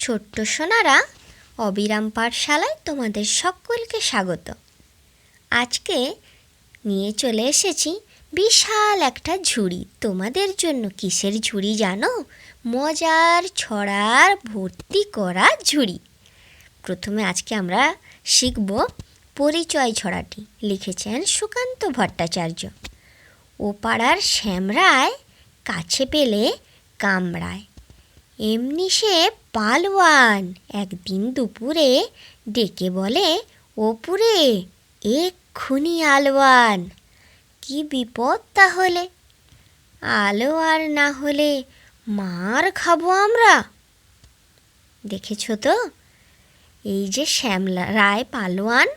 ছোট্ট সোনারা, অবিরাম পাঠশালায় তোমাদের সকলকে স্বাগত। আজকে নিয়ে চলে এসেছি বিশাল একটা ঝুড়ি তোমাদের জন্য। কিসের ঝুড়ি জানো? মজার ছড়ার ভর্তি করা ঝুড়ি। প্রথমে আজকে আমরা শিখব পরিচয় ছড়াটি। লিখেছেন সুকান্ত ভট্টাচার্য। ও পাড়ার শ্যামরায় কাছে পেলে কামড়ায়, এমনি সে পালোয়ান। একদিন দুপুরে ডেকে বলে, ওপুরে এক্ষুনি আলোয়ান। কি বিপদ তাহলে? আলো আর না হলে মার খাবো আমরা। দেখেছ তো, এই যে শ্যামলা রায় পালোয়ান,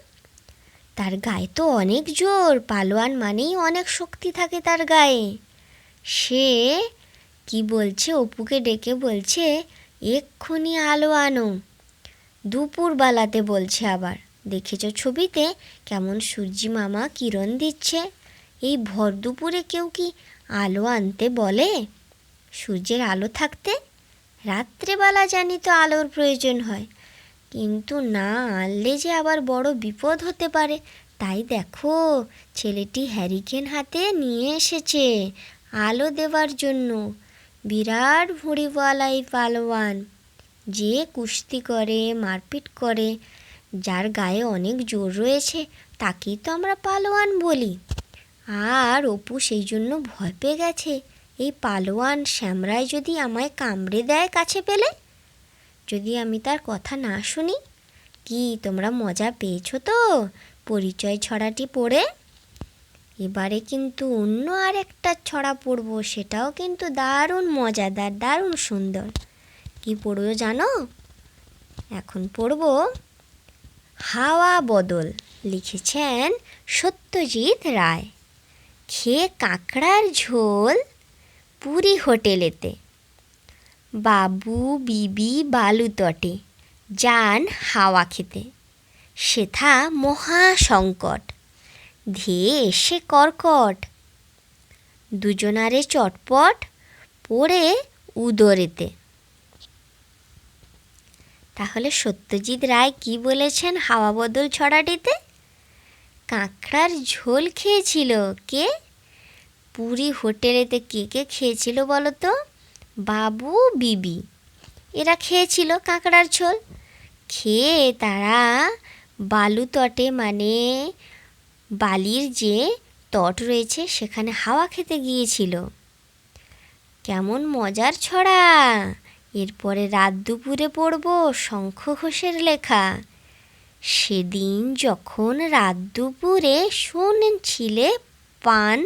তার গায়ে তো অনেক জোর। পালোয়ান মানেই অনেক শক্তি থাকে তার গায়ে। সে কি বলছে, অপুকে ডেকে বলছে, এক্ষুনি আলো আনো। দুপুরবেলাতে বলছে আবার। দেখেছ ছবিতে কেমন সূর্যি মামা কিরণ দিচ্ছে? এই ভর দুপুরে কেউ কি আলো আনতে বলে? সূর্যের আলো থাকতে রাত্রেবেলা জানি তো আলোর প্রয়োজন হয়, কিন্তু না আনলে যে আবার বড় বিপদ হতে পারে। তাই দেখো, ছেলেটি হ্যারিকেন হাতে নিয়ে এসেছে আলো দেওয়ার জন্য। বিরাট ভুঁড়িওয়ালা এই পালোয়ান, যে কুস্তি করে, মারপিট করে, যার গায়ে অনেক জোর রয়েছে, তাকেই তো আমরা পালোয়ান বলি। আর অপু সেই জন্য ভয় পেয়ে গেছে, এই পালোয়ান শ্যামরায় যদি আমায় কামড়ে দেয় কাছে পেলে, যদি আমি তার কথা না শুনি। কি তোমরা মজা পেয়েছো তো পরিচয় ছড়াটি পড়ে? এবারে কিন্তু অন্য আর একটা ছড়া পড়ব, সেটাও কিন্তু দারুণ মজাদার, দারুণ সুন্দর। কি পড়বো জানো? এখন পড়ব হাওয়া বদল। লিখেছেন সত্যজিৎ রায়। খেয়ে কাঁকড়ার ঝোল পুরী হোটেলেতে, বাবু বিবি বালু তটে যান হাওয়া খেতে। সেথা মহা সংকট, ধেয়ে এসে কর্কট, দুজনারে চটপট পড়ে উদরেতে। তাহলে সত্যজিৎ রায় কি বলেছেন হাওয়া বদল ছড়াটিতে? কাঁকড়ার ঝোল খেয়েছিল কে? পুরী হোটেলেতে কে কে খেয়েছিল বলো তো? বাবু বিবি, এরা খেয়েছিল কাঁকড়ার ঝোল। খেয়ে তারা বালু তটে, মানে বালির যে তট রয়েছে সেখানে হাওয়া খেতে গিয়েছিল। কেমন মজার ছড়া! এরপরে রাত দুপুরে পড়ব শঙ্খ ঘোষের লেখা। সেদিন যখন রাত দুপুরে শুনছিলে পান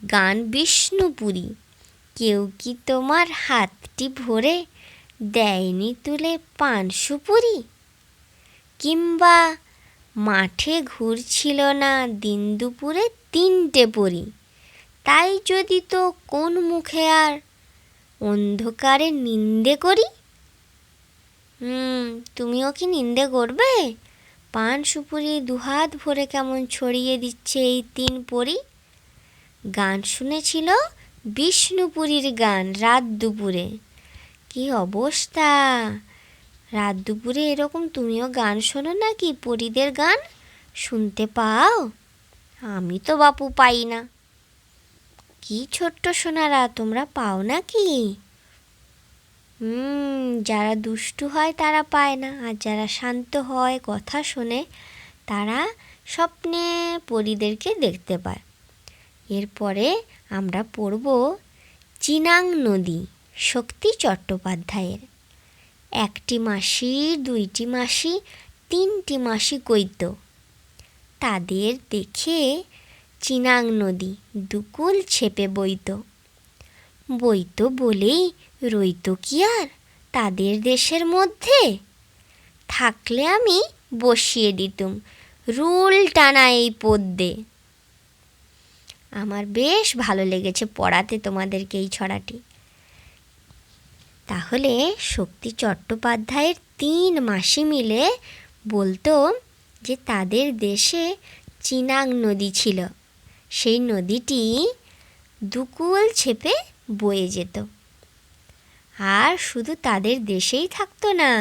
গান বিষ্ণুপুরী, কেউ কি তোমার হাতটি ভরে দেয়নি তুলে পান সুপুরি? কিংবা মাঠে ঘুরছিল না দিন দুপুরে তিনটে পরি, তাই যদি তো কোন মুখে আর অন্ধকারে নিন্দে করি? তুমিও কি নিন্দে করবে? পান সুপুরি দুহাত ভরে কেমন ছড়িয়ে দিচ্ছে এই তিন পরি। গান শুনেছিল বিষ্ণুপুরীর গান রাত দুপুরে। কি অবস্থা! রাত দুপুরে এরকম তুমিও গান শোনো নাকি? পরীদের গান শুনতে পাও? আমি তো বাপু পাই না। কি ছোট্ট সোনারা, তোমরা পাও নাকি? যারা দুষ্টু হয় তারা পায় না, আর যারা শান্ত হয়, কথা শোনে, তারা স্বপ্নে পরীদেরকে দেখতে পায়। এরপরে আমরা পড়ব চিনাং নদী, শক্তি চট্টোপাধ্যায়ের। একটি মাসি, দুইটি মাসি, তিনটি মাসি কইতো, তাদের দেখে চিনাং নদী দুকুল ছেপে বইতো। বইতো বলেই রইতো কি আর তাদের দেশের মধ্যে? থাকলে আমি বসিয়ে দিতুম রুল টানা এই পদ্যে। আমার বেশ ভালো লেগেছে পড়াতে তোমাদেরকে এই ছড়াটি। তাহলে শক্তি চট্টোপাধ্যায়ের তিন মাসি মিলে বলতো যে তাদের দেশে চিনাং নদী ছিল, সেই নদীটি দুকুল ছেপে বয়ে যেত। আর শুধু তাদের দেশেই থাকতো না,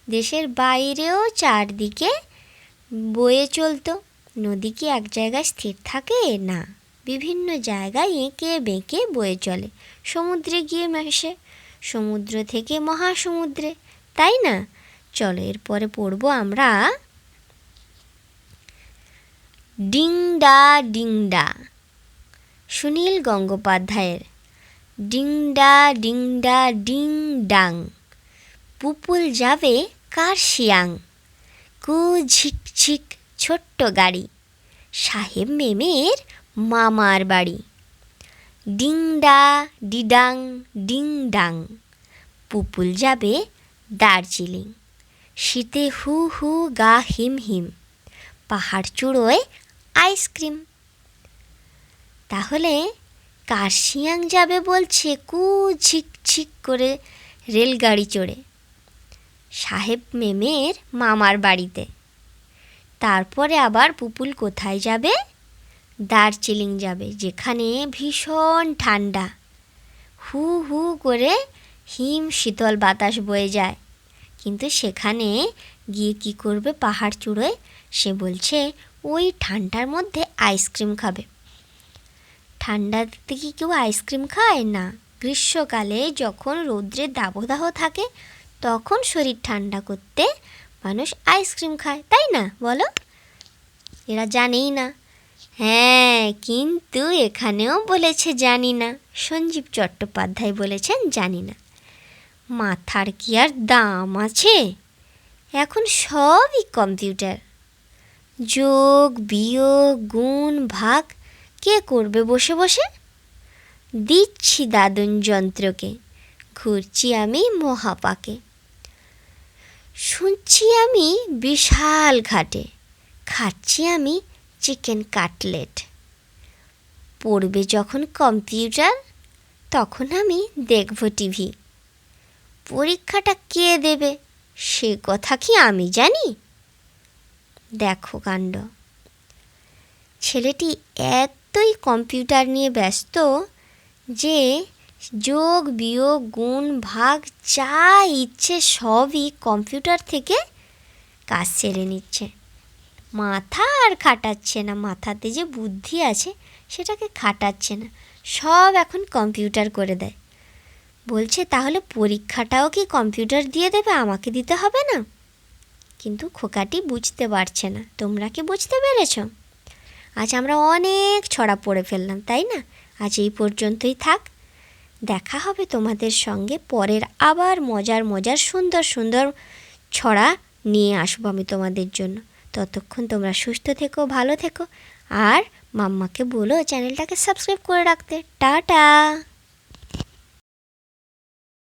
দেশের বাইরেও চারদিকে বয়ে চলতো। নদী কি এক জায়গায় স্থির থাকে? না, বিভিন্ন জায়গায় এঁকে বেঁকে বয়ে চলে, সমুদ্রে গিয়ে মেশে, সমুদ্র থেকে মহাসমুদ্রে, তাই না? চলো এরপরে পড়বো আমরা ডিংডা ডিংডা, সুনীল গঙ্গোপাধ্যায়ের। ডিংডা ডিংডা ডিং ডাং, পুপুল যাবে কার শিয়াং, কু ঝিক ঝিক ছোট্ট গাড়ি, সাহেব মেমের মামার বাড়ি। ডিংডা ডিডাং ডিং ডাং, পুপুল যাবে দার্জিলিং, শীতে হু হু গা হিম হিম, পাহাড় চূড়োয় আইসক্রিম। তাহলে কার্শিয়াং যাবে বলছে কু ঝিক ঝিক করে রেলগাড়ি চড়ে সাহেব মেমের মামার বাড়িতে। তারপরে আবার পুপুল কোথায় যাবে? দার্জিলিং যাবে, যেখানে ভীষণ ঠান্ডা, হু হু করে হিম শীতল বাতাস বয়ে যায়। কিন্তু সেখানে গিয়ে কি করবে? পাহাড় চূড়োয় সে বলছে ওই ঠান্ডার মধ্যে আইসক্রিম খাবে। ঠান্ডাতে কি কেউ আইসক্রিম খায়? না, গ্রীষ্মকালে যখন রৌদ্রের দাবদাহ থাকে তখন শরীর ঠান্ডা করতে মানুষ আইসক্রিম খায়, তাই না? বলো, এরা জানেই না। হ্যাঁ, কিন্তু এখানেও বলেছে জানি না। সঞ্জীব চট্টোপাধ্যায় বলেছেন জানি না। মাথার কি আর দাম আছে? এখন সবই কম্পিউটার। যোগ বিয়োগ গুণ ভাগ কে করবে বসে বসে? দিচ্ছি দাদুন যন্ত্রকে, ঘুরছি আমি মহাপাকে, শুনছি আমি বিশাল ঘাটে, খাচ্ছি আমি চিকেন কাটলেট। পড়বে যখন কম্পিউটার তখন আমি দেখব টিভি। পরীক্ষাটা কে দেবে সে কথা কি আমি জানি? দেখো কাণ্ড, ছেলেটি এতই কম্পিউটার নিয়ে ব্যস্ত যে যোগ বিয়োগ গুণ ভাগ যা ইচ্ছে সবই কম্পিউটার থেকে কাজ সেরে নিচ্ছে। মাথা আর খাটাচ্ছে না, মাথাতে যে বুদ্ধি আছে সেটাকে খাটাচ্ছে না, সব এখন কম্পিউটার করে দেয়। বলছে তাহলে পরীক্ষাটাও কি কম্পিউটার দিয়ে দেবে, আমাকে দিতে হবে না? কিন্তু খোকাটি বুঝতে পারছে না। তোমরা কি বুঝতে পেরেছ? আজ আমরা অনেক ছড়া পড়ে ফেললাম, তাই না? আজ এই পর্যন্তই থাক। দেখা হবে তোমাদের সঙ্গে পরের আবার মজার মজার সুন্দর সুন্দর ছড়া নিয়ে আসবো আমি তোমাদের জন্য। ততক্ষণ তোমরা সুস্থ থেকো, ভালো থেকো, আর মাম্মাকে বলো চ্যানেলটাকে সাবস্ক্রাইব করে রাখতে। টাটা।